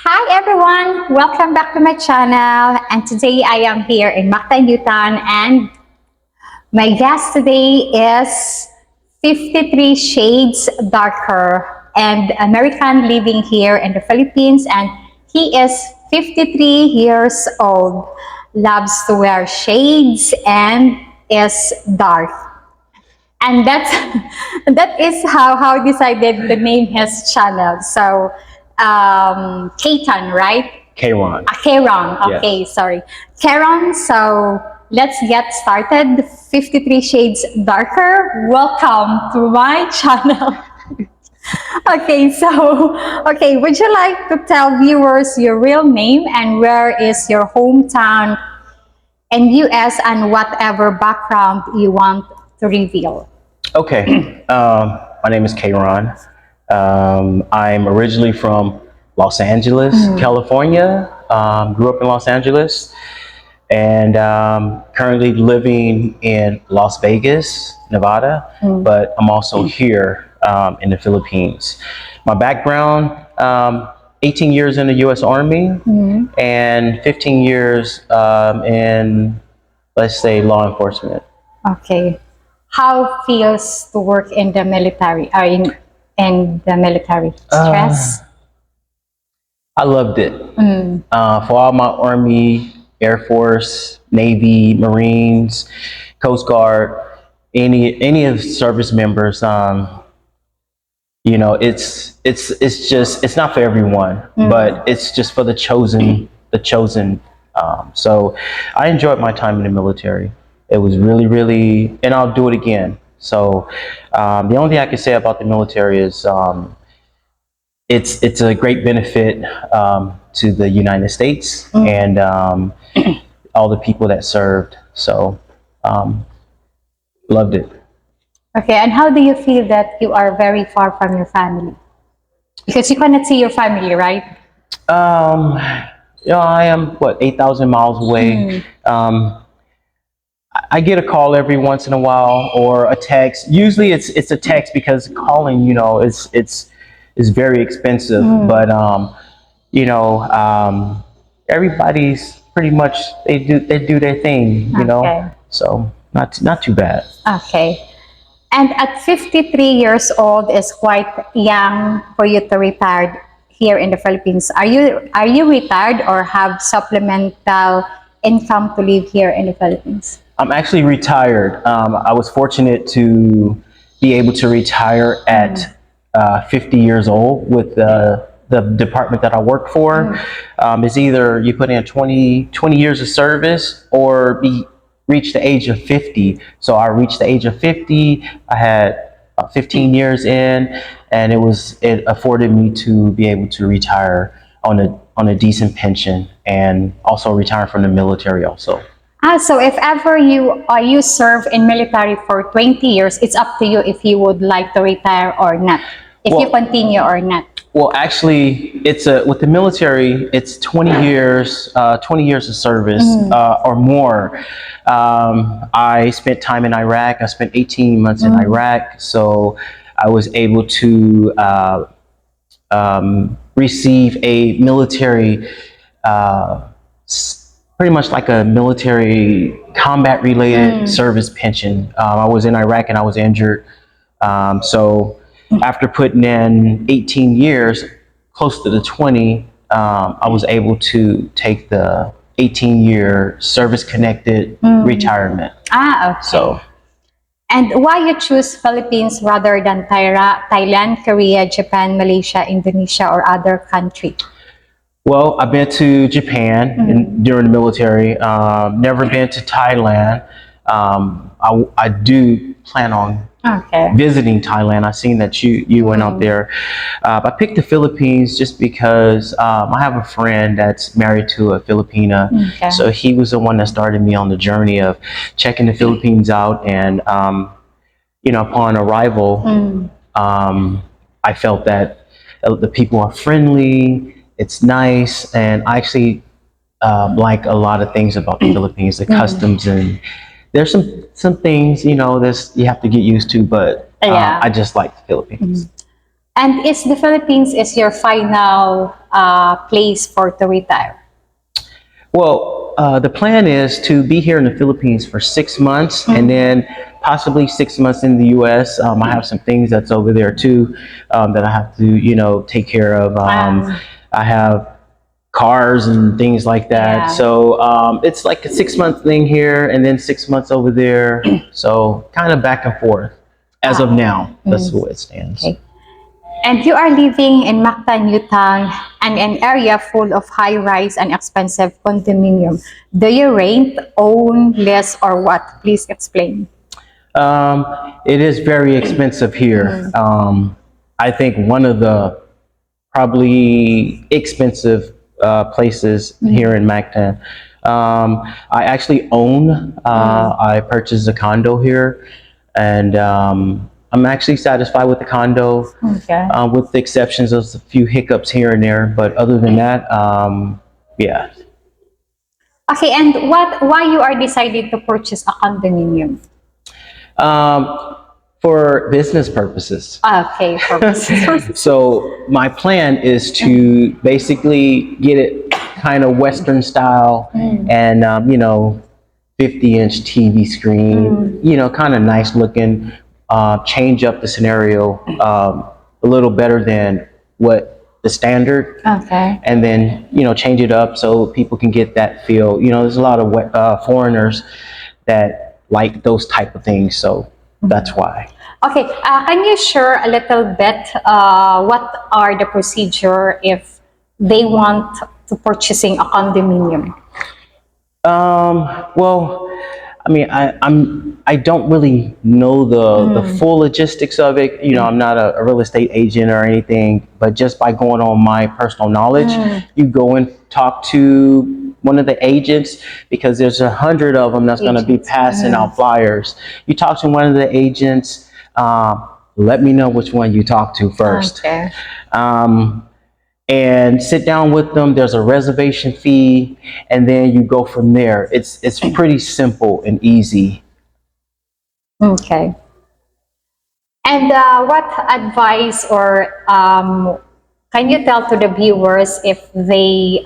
Hi everyone, welcome back to my channel, and today I am here in Mactan, Newton, and my guest today is 53 Shades Darker and American living here in the Philippines, and he is 53 years old, loves to wear shades and is dark. And that is how I decided to name his channel. So Katan, right? K-Ron. Karen. Okay, Yes. sorry. Karen, so let's get started. 53 Shades Darker. Welcome to my channel. Okay, would you like to tell viewers your real name and where is your hometown in US and whatever background you want to reveal? Okay. My name is K-Ron. I'm originally from Los Angeles, California. Grew up in Los Angeles and currently living in Las Vegas, Nevada, but I'm also here in the Philippines. My background, 18 years in the U.S. Army and 15 years in, let's say, law enforcement. Okay. How feels to work in the military? In the military? Stress? I loved it. For all my Army, Air Force, Navy, Marines, Coast Guard, any of the service members, it's not for everyone, but it's just for the chosen, So I enjoyed my time in the military. It was really, really, and I'll do it again. So the only thing I can say about the military is it's a great benefit to the United States and all the people that served. So loved it. Okay, and how do you feel that you are very far from your family? Because you cannot see your family, right? Um, I am 8,000 miles away. I get a call every once in a while or a text. Usually it's a text because calling, is very expensive. But everybody's pretty much they do their thing, Okay. So not too bad. Okay. And at 53 years old is quite young for you to retire here in the Philippines. Are you retired or have supplemental income to live here in the Philippines? I'm actually retired. I was fortunate to be able to retire at 50 years old with the department that I work for. It's either you put in 20 years of service or reach the age of 50. So I reached the age of 50. I had 15 years in, and it afforded me to be able to retire on a decent pension and also retire from the military also. So if ever you serve in military for 20 years, it's up to you if you would like to retire or not. If you continue or not. Well, actually, it's with the military, it's 20 years of service or more. I spent time in Iraq. I spent 18 months in Iraq, so I was able to receive a military, pretty much like a military combat-related service pension. I was in Iraq and I was injured, so after putting in 18 years, close to the 20, I was able to take the 18-year service-connected retirement. Okay. So, And why you choose Philippines rather than Thailand, Korea, Japan, Malaysia, Indonesia, or other country? well, I've been to Japan during the military. Never been to Thailand. I do plan on visiting Thailand. I've seen that you went out there. I picked the Philippines just because I have a friend that's married to a Filipina. So he was the one that started me on the journey of checking the Philippines out. And, upon arrival, I felt that the people are friendly, it's nice, and I actually like a lot of things about the Philippines, the customs, and there's some things, this you have to get used to, but I just like the Philippines. And is the Philippines is your final place for to retire? Well, the plan is to be here in the Philippines for 6 months, and then possibly 6 months in the U.S. I have some things that's over there too, that I have to, take care of. I have cars and things like that. Yeah. So it's like a 6 month thing here, and then 6 months over there. So kind of back and forth as of now. That's the way it stands. Okay. And you are living in Mactan, Newtown, and an area full of high-rise and expensive condominium. Do you rent, own, lease, or what? Please explain. It is very expensive here. I think one of the probably expensive places here in Mactan. I actually own. I purchased a condo here, and I'm actually satisfied with the condo, with the exceptions of a few hiccups here and there. But other than that, yeah. Okay, and why you are decided to purchase a condominium? For business purposes. Okay, for business purposes. So my plan is to basically get it kind of Western style, and 50-inch TV screen, kind of nice looking. Change up the scenario a little better than what the standard. Okay. And then change it up so people can get that feel. There's a lot of foreigners that like those type of things, so that's why. Okay, can you share a little bit what are the procedure if they want to purchasing a condominium? Well, I mean, I don't really know the full logistics of it. I'm not a real estate agent or anything, but just by going on my personal knowledge, you go and talk to one of the agents, because there's 100 of them that's going to be passing out flyers. You talk to one of the agents. Let me know which one you talk to first. Okay. And sit down with them. There's a reservation fee, and then you go from there. It's pretty simple and easy. Okay. And what advice or can you tell to the viewers if they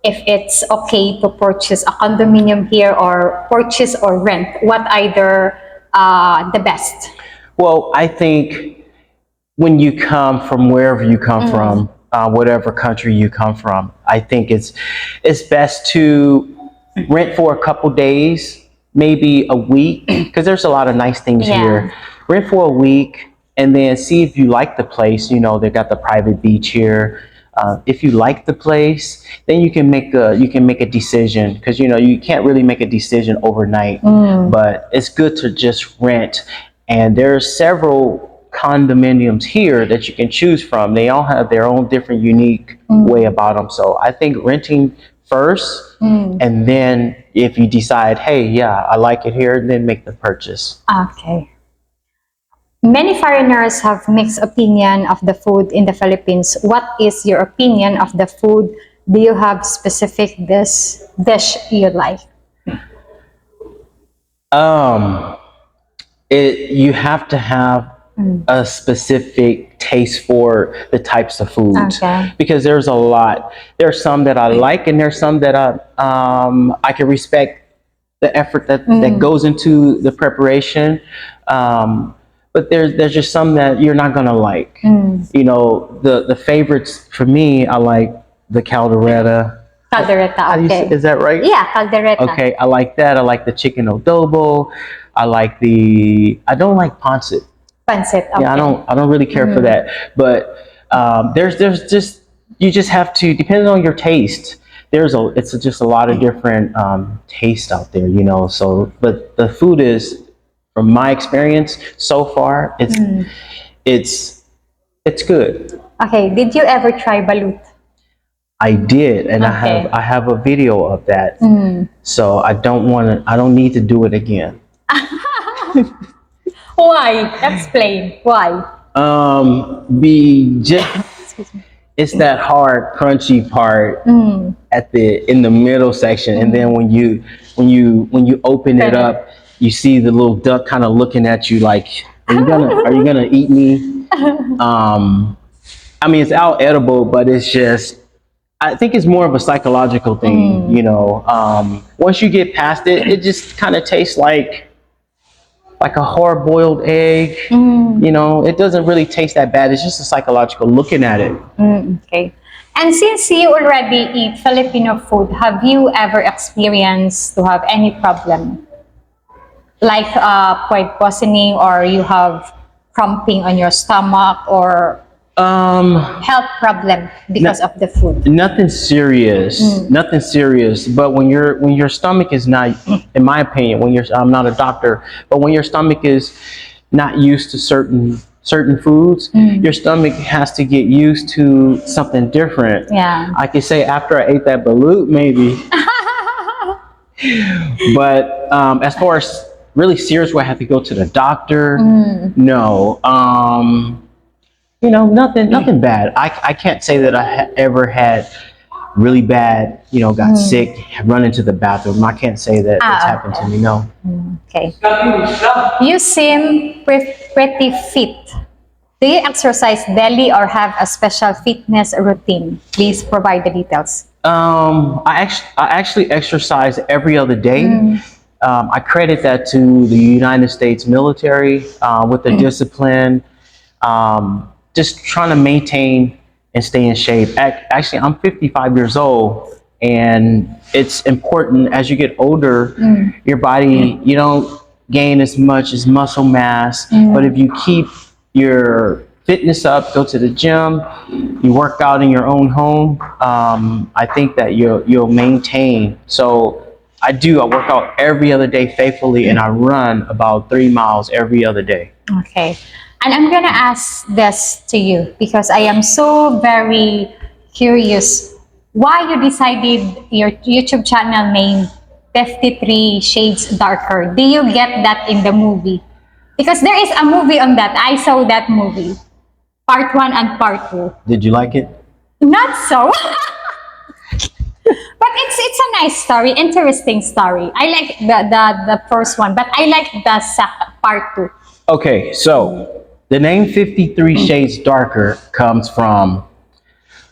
if it's okay to purchase a condominium here or purchase or rent? What either the best? Well, I think when you come from wherever you come from, whatever country you come from, I think it's best to rent for a couple days, maybe a week, because there's a lot of nice things here. Rent for a week, and then see if you like the place. They got the private beach here. If you like the place, then you can make a decision, because you can't really make a decision overnight. But it's good to just rent, and there's several condominiums here that you can choose from. They all have their own different unique way about them. So I think renting first, and then if you decide, hey, yeah, I like it here, then make the purchase. Okay. Many foreigners have mixed opinion of the food in the Philippines. What is your opinion of the food? Do you have specific dish you like? You have to have a specific taste for the types of foods, because there's a lot. There's some that I like, and there's some that I can respect the effort that goes into the preparation. But there's just some that you're not gonna like. The favorites for me, I like the caldereta. Caldereta, okay. Is that right? Yeah, caldereta. Okay, I like that. I like the chicken adobo. I don't like pancit. Pancit, okay. Yeah, I don't really care for that. But there's just, you just have to, depending on your taste, it's just a lot of different tastes out there, So, but the food is, from my experience so far, it's good. Okay, did you ever try balut? I did, and I have a video of that. So I don't need to do it again. Why? Explain why. It's that hard, crunchy part in the middle section, and then when you open it up, you see the little duck kind of looking at you like, are you gonna eat me? I mean, it's out edible, but it's just, I think it's more of a psychological thing, you know. Once you get past it, it just kind of tastes like a hard boiled egg. You know, it doesn't really taste that bad. It's just a psychological looking at it. Okay. And since you already eat Filipino food, have you ever experienced to have any problem? Like food poisoning, or you have cramping on your stomach, or health problem because of the food? Nothing serious, nothing serious. But when your stomach is not, in my opinion, I'm not a doctor, but when your stomach is not used to certain foods, your stomach has to get used to something different. Yeah. I could say after I ate that balut, maybe. But as far as really serious, where I have to go to the doctor, no. You know, nothing bad. I can't say that I ever had really bad, you know, got sick, run into the bathroom. I can't say that it's happened to me, no. Okay. You seem pretty fit. Do you exercise daily or have a special fitness routine? Please provide the details. I actually exercise every other day. I credit that to the United States military with the discipline. Just trying to maintain and stay in shape. Actually, I'm 55 years old, and it's important as you get older, your body, you don't gain as much as muscle mass, but if you keep your fitness up, go to the gym, you work out in your own home, I think that you'll maintain. So I work out every other day faithfully, and I run about 3 miles every other day. Okay. And I'm going to ask this to you because I am so very curious why you decided your YouTube channel name 53 Shades Darker. Do you get that in the movie? Because there is a movie on that. I saw that movie. Part 1 and part 2. Did you like it? Not so. But it's a nice story, interesting story. I like the first one, but I like the second part 2. Okay, so the name 53 Shades Darker comes from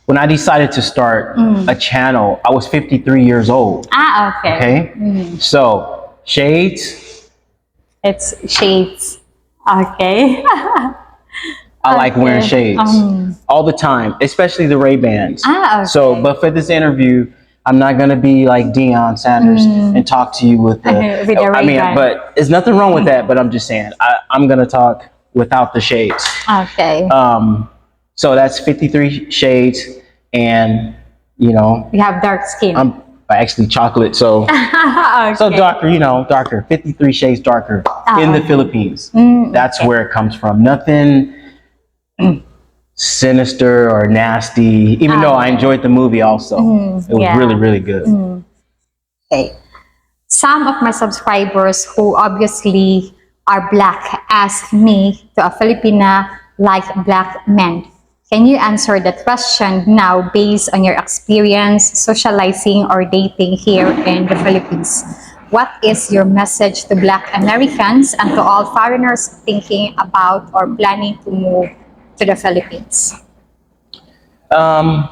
when I decided to start a channel. I was 53 years old. Okay. Okay? So, shades. It's shades. Okay. I like wearing shades all the time, especially the Ray-Bans. Okay. So, but for this interview, I'm not going to be like Deion Sanders and talk to you with the Ray-Ban. But there's nothing wrong with that, but I'm just saying, I'm going to talk without the shades. Okay. So that's 53 shades, and you know, you have dark skin. I'm actually chocolate, so okay. So darker, you know, darker. 53 shades darker in the Philippines. That's where it comes from. Nothing sinister or nasty. Even though I enjoyed the movie, also it was really, really good. Okay. Some of my subscribers who obviously are black ask me to a Filipina like black men. Can you answer that question now based on your experience socializing or dating here in the Philippines? What is your message to black Americans and to all foreigners thinking about or planning to move to the Philippines? I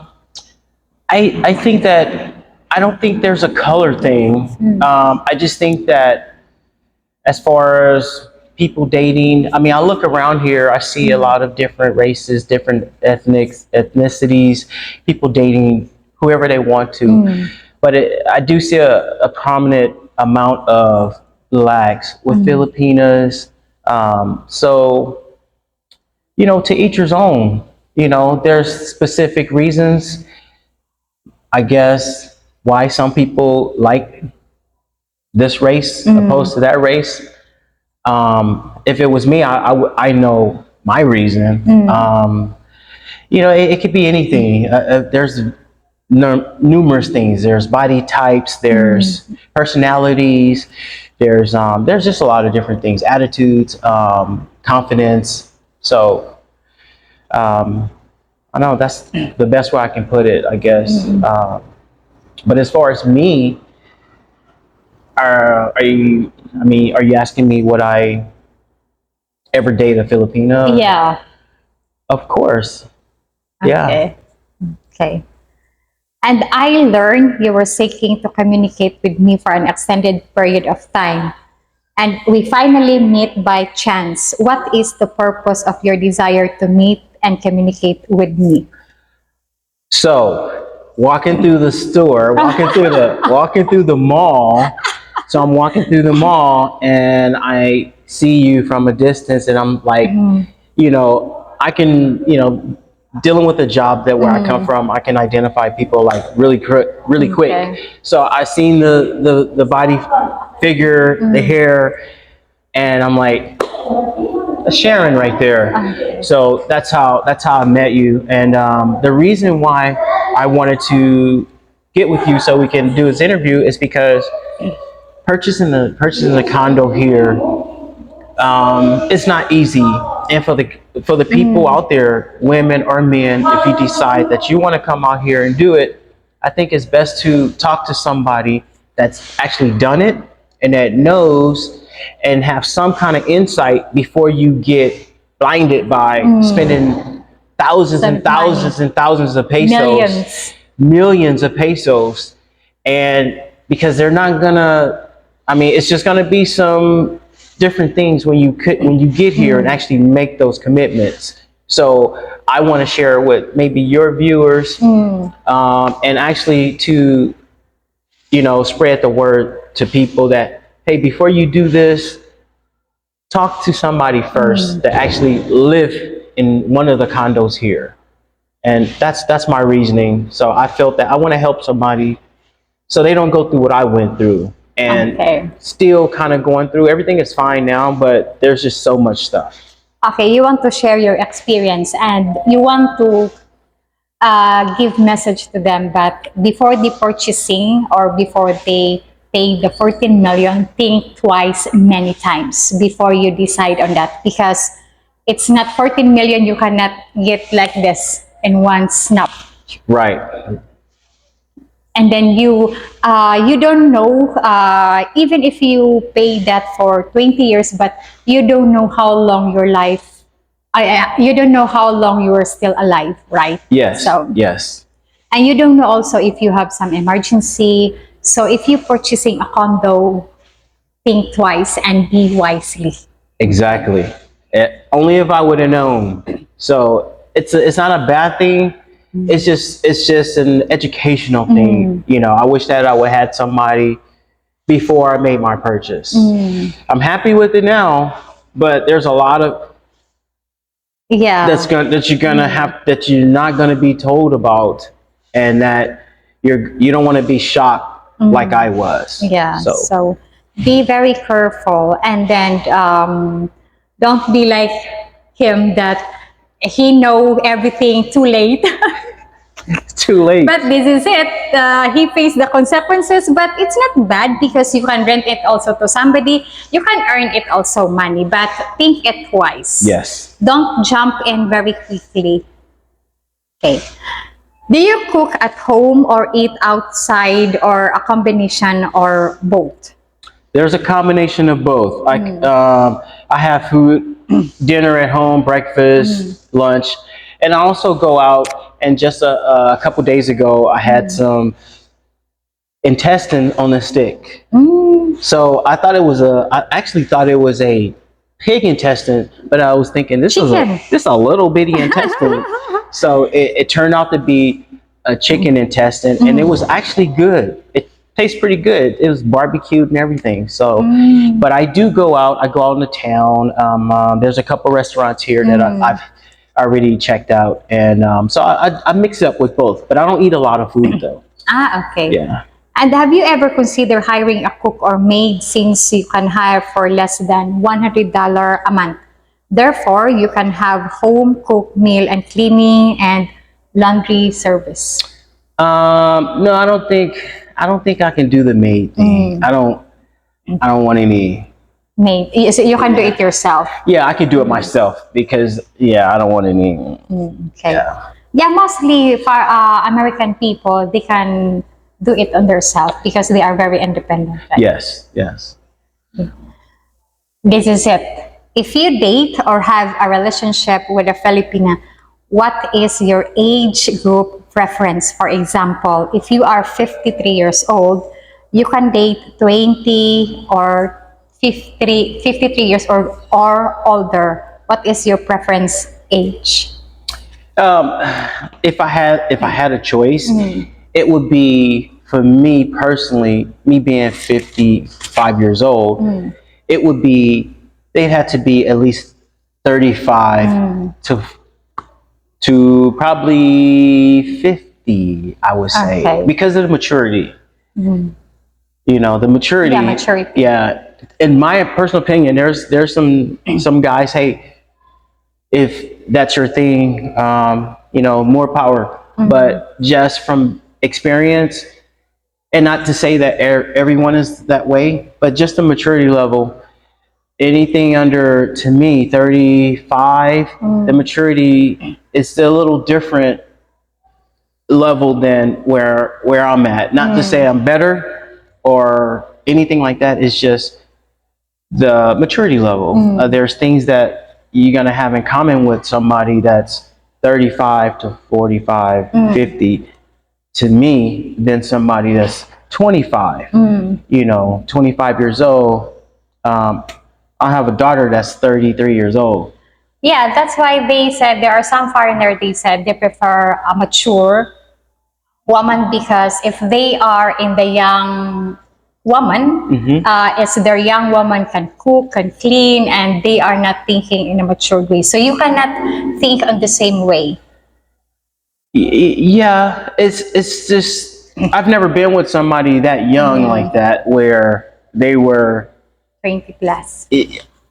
think that I don't think there's a color thing. I just think that as far as people dating, I mean, I look around here, I see a lot of different races, different ethnicities, people dating whoever they want to. But I do see a prominent amount of blacks with Filipinas. So, you know, to each his own. You know, there's specific reasons, I guess, why some people like this race opposed to that race. If it was me, I know my reason. You know, it could be anything. There's numerous things. There's body types, there's personalities, there's just a lot of different things, attitudes, confidence. So I know that's the best way I can put it, I guess. But as far as me, are you asking me would I ever date a Filipina? Yeah. Of course. Yeah. Okay. Okay. And I learned you were seeking to communicate with me for an extended period of time. And we finally meet by chance. What is the purpose of your desire to meet and communicate with me? So walking through the store, walking through the mall. So I'm walking through the mall and I see you from a distance, and I'm like, I can, dealing with a job that where I come from, I can identify people like really quick. Okay. So I seen the body figure, the hair, and I'm like, Sharon right there. Okay. So that's how I met you, and the reason why I wanted to get with you so we can do this interview is because purchasing a condo here, it's not easy, and for the people out there, women or men, if you decide that you want to come out here and do it, I think it's best to talk to somebody that's actually done it and that knows and have some kind of insight before you get blinded by spending thousands and thousands and thousands of pesos, millions of pesos, and because they're not gonna, I mean, it's just gonna be some different things when you get here and actually make those commitments. So I want to share with maybe your viewers, and actually to spread the word to people that, hey, before you do this, talk to somebody first that actually live in one of the condos here. And that's my reasoning. So I felt that I want to help somebody so they don't go through what I went through, and still kind of going through. Everything is fine now, but there's just so much stuff. Okay, you want to share your experience and you want to give message to them, but before the purchasing or before they pay the 14 million, think twice many times before you decide on that, because it's not 14 million you cannot get like this in one snap. Right. And then you don't know, even if you pay that for 20 years, but you don't know how long your life, you don't know how long you are still alive, right? Yes. So yes. and you don't know also if you have some emergency. So if you're purchasing a condo, think twice and be wisely. Exactly. Only if I would have known. So it's not a bad thing. It's just an educational thing. I wish that I would have had somebody before I made my purchase. I'm happy with it now, but there's a lot of that you're gonna have, that you're not gonna be told about, and that you don't want to be shocked like I was. Yeah. So be very careful, and then don't be like him that he know everything too late. Too late. But this is it. He faced the consequences, but it's not bad because you can rent it also to somebody. You can earn it also money, but think it twice. Yes. Don't jump in very quickly. Okay. Do you cook at home or eat outside, or a combination, or both? There's a combination of both. I have food, dinner at home, breakfast, lunch, and I also go out. And just a couple days ago, I had some intestine on a stick. So I actually thought it was a pig intestine, but I was thinking this is a little bitty intestine. So it turned out to be a chicken intestine, and it was actually good. It tastes pretty good. It was barbecued and everything. So, but I do go out. I go out into town. There's a couple restaurants here that I've already checked out, and so I mix it up with both. But I don't eat a lot of food though. Okay. Yeah. And have you ever considered hiring a cook or maid, since you can hire for less than $100 a month? Therefore, you can have home cooked meal and cleaning and laundry service. No, I don't think I can do the maid thing. I don't want any Maid. So you can do it yourself. Yeah, I can do it myself because I don't want any. Okay. Yeah, mostly for American people, they can do it on themselves because they are very independent. Right? Yes. This is it. If you date or have a relationship with a Filipina, what is your age group preference? For example, if you are 53 years old, you can date 20 or 53 years or older. What is your preference age? Um, if I had a choice, it would be for me personally, me being 55 years old, it would be they'd have to be at least 35 to probably 50, I would say, Okay. because of the maturity. You know, the maturity. Yeah, maturity. Yeah. In my personal opinion, there's some guys, hey, if that's your thing, you know, more power. But just from experience, and not to say that everyone is that way, but just the maturity level, anything under, to me, 35, the maturity is still a little different level than where I'm at. Not to say I'm better or anything like that. It's just the maturity level. There's things that you're going to have in common with somebody that's 35 to 45, 50 to me than somebody that's 25. You know, 25 years old. I have a daughter that's 33 years old. Yeah, that's why they said there are some foreigners, they said they prefer a mature woman because if they are in the young woman, it's their young woman can cook, can clean, and they are not thinking in a mature way. So you cannot think on the same way. Yeah, it's just I've never been with somebody that young like that where they were 20 plus.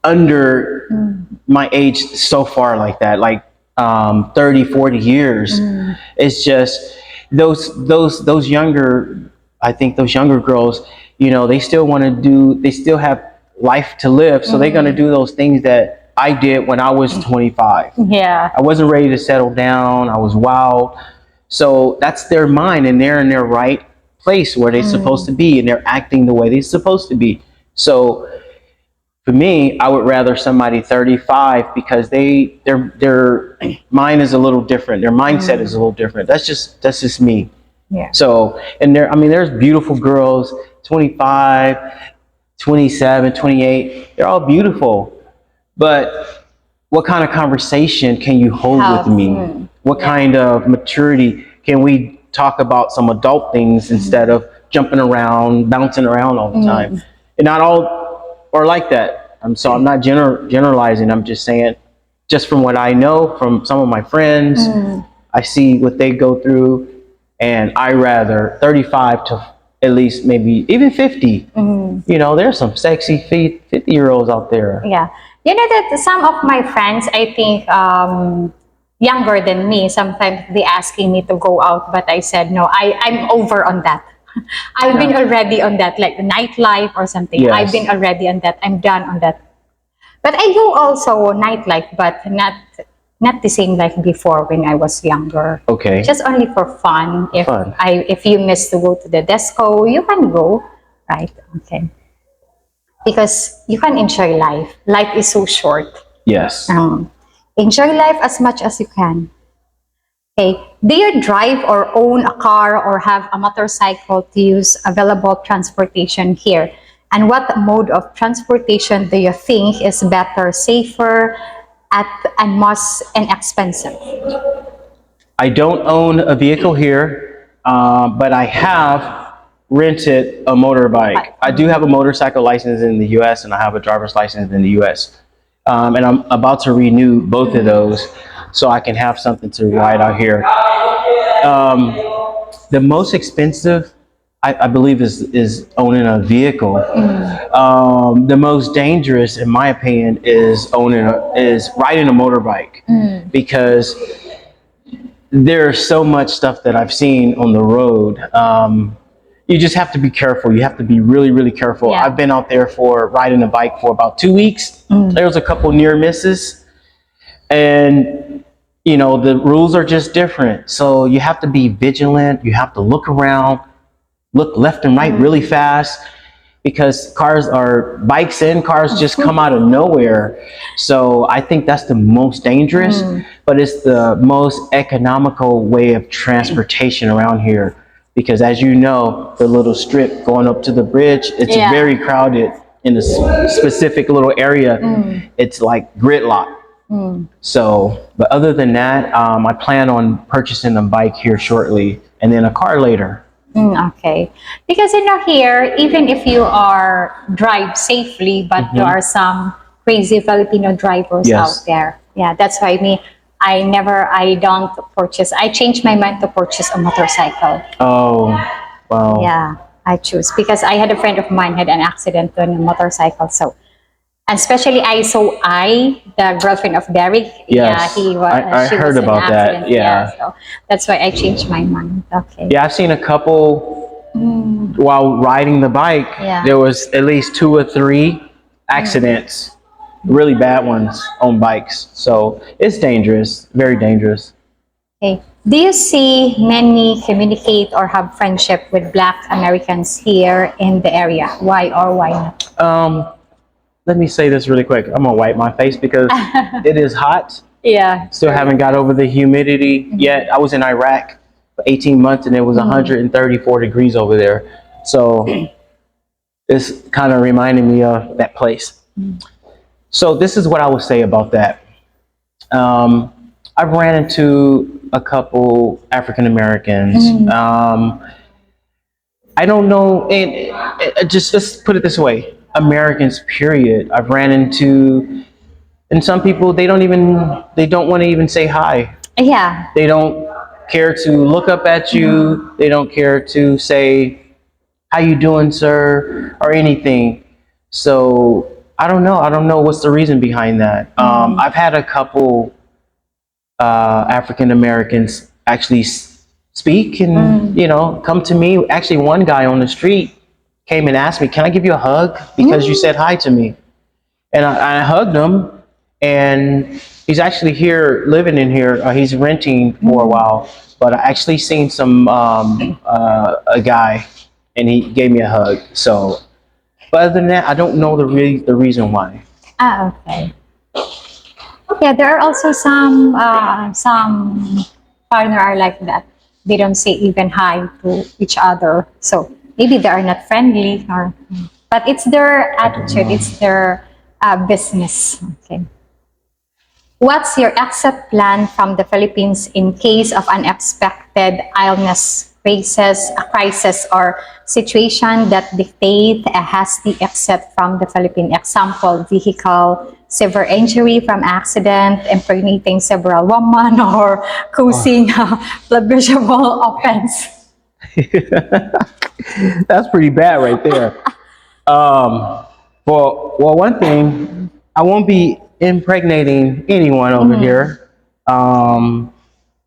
Under my age so far like that, like 30, 40 years. It's just those younger, I think those younger girls, you know, they still want to do, they still have life to live, so they're going to do those things that I did when I was 25. Yeah. I wasn't ready to settle down. I was wild. So that's their mind, and they're in their right place where they're supposed to be, and they're acting the way they're supposed to be. So for me, I would rather somebody 35 because their mind is a little different. Their mindset is a little different. That's just me. Yeah. So, and I mean, there's beautiful girls, 25, 27, 28. They're all beautiful. But what kind of conversation can you hold with me? What kind of maturity can we talk about some adult things instead of jumping around, bouncing around all the time? And not all are like that. So I'm not generalizing. I'm just saying, just from what I know from some of my friends, I see what they go through, and I rather 35 to at least maybe even 50. You know, there's some sexy 50-year-olds out there. Yeah. You know that some of my friends, I think, younger than me, sometimes they asking me to go out, but I said, no, I'm over on that. I've been already on that, like nightlife or something. Yes. I've been already on that. I'm done on that. But I do also nightlife, but not the same like before when I was younger. Okay. Just only for fun. If you miss to go to the disco, you can go, right? Okay. Because you can enjoy life. Life is so short. Yes. Enjoy life as much as you can. Okay. Do you drive or own a car or have a motorcycle to use available transportation here? And what mode of transportation do you think is better, safer, and most inexpensive? I don't own a vehicle here, but I have rented a motorbike. I do have a motorcycle license in the U.S. and I have a driver's license in the U.S. And I'm about to renew both of those so I can have something to ride out here. The most expensive, I believe, is owning a vehicle. The most dangerous, in my opinion, is riding a motorbike, because there's so much stuff that I've seen on the road. You just have to be careful. You have to be really, really careful. Yeah. I've been out there for riding a bike for about 2 weeks. There was a couple near misses, and you know, the rules are just different. So you have to be vigilant. You have to look around, look left and right really fast. because bikes and cars just come out of nowhere. So I think that's the most dangerous, but it's the most economical way of transportation around here. Because as you know, the little strip going up to the bridge, it's very crowded in a specific little area. It's like gridlock. So, but other than that, I plan on purchasing a bike here shortly and then a car later. Okay. Because here, even if you are drive safely, but there are some crazy Filipino drivers out there. Yeah, that's why I don't purchase. I changed my mind to purchase a motorcycle. Oh, wow. Yeah, I choose because I had a friend of mine had an accident on a motorcycle. So, and especially the girlfriend of Derek. Yes, Yeah, I she heard was in an about that. accident. Yeah. So that's why I changed my mind. Okay. Yeah, I've seen a couple while riding the bike. Yeah. There was at least 2 or 3 accidents, really bad ones on bikes. So it's dangerous, very dangerous. Okay. Do you see many communicate or have friendship with Black Americans here in the area? Why or why not? Let me say this really quick. I'm gonna wipe my face because it is hot. Yeah. Still haven't got over the humidity yet. I was in Iraq for 18 months and it was 134 degrees over there. So it's kind of reminding me of that place. So this is what I would say about that. I've ran into a couple African Americans. I don't know, and just let's put it this way: Americans, period. I've ran into, and some people they don't want to even say hi. Yeah. They don't care to look up at you. They don't care to say, "How you doing, sir?" or anything. So I don't know. I don't know what's the reason behind that. I've had a couple African Americans actually speak and come to me. Actually, one guy on the street came and asked me, "Can I give you a hug because you said hi to me?" And I hugged him, and he's actually here, living in here. He's renting for a while, but I actually seen a guy, and he gave me a hug. So, but other than that, I don't know the reason why. Okay. Yeah, there are also some partner are like that. They don't say even hi to each other. So maybe they are not friendly, but it's their attitude. It's their business. Okay. What's your exit plan from the Philippines in case of unexpected illness, crisis, or situation that dictate a hasty exit from the Philippines? Example, vehicle, severe injury from accident, impregnating several women, or causing a punishable offense. That's pretty bad right there. Well, one thing, I won't be impregnating anyone over here.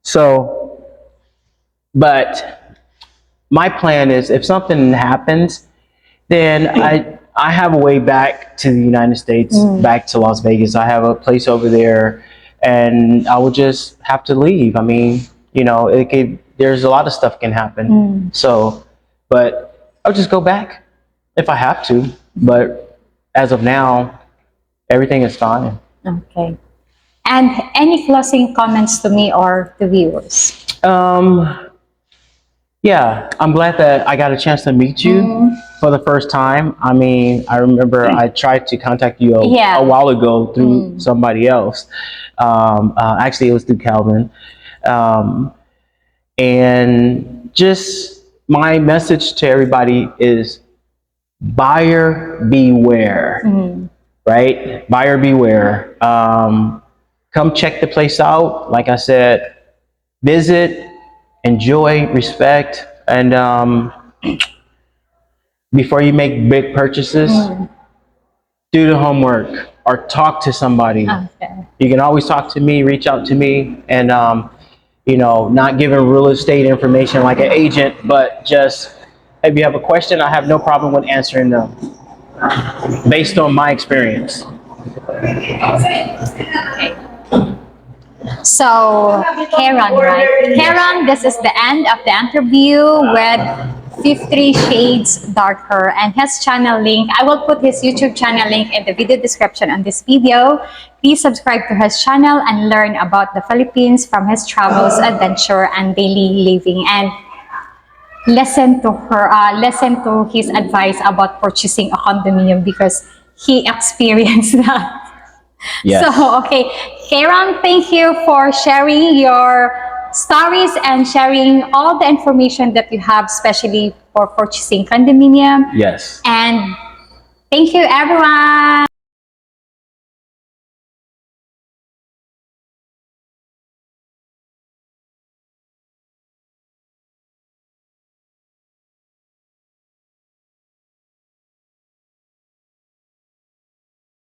So, but my plan is if something happens, then I have a way back to the United States, back to Las Vegas. I have a place over there, and I would just have to leave. I mean, there's a lot of stuff can happen. So, but I'll just go back if I have to. But as of now, everything is fine. Okay. And any closing comments to me or the viewers? Yeah, I'm glad that I got a chance to meet you for the first time. I mean, I remember I tried to contact you a while ago through somebody else. Actually, it was through Calvin. And just my message to everybody is buyer beware, right? Buyer beware. Come check the place out. Like I said, visit, enjoy, respect, and before you make big purchases, do the homework or talk to somebody. Okay. You can always talk to me, reach out to me, and not giving real estate information like an agent, but just if you have a question, I have no problem with answering them based on my experience. So, Sharon, right? Sharon, this is the end of the interview with 53 Shades Darker, and his channel link. I will put his YouTube channel link in the video description on this video. Please subscribe to his channel and learn about the Philippines from his travels, adventure, and daily living. And listen to his advice about purchasing a condominium because he experienced that. Yes. So, okay, Sharon, thank you for sharing your stories and sharing all the information that you have, especially for purchasing condominium. Yes. And thank you, everyone.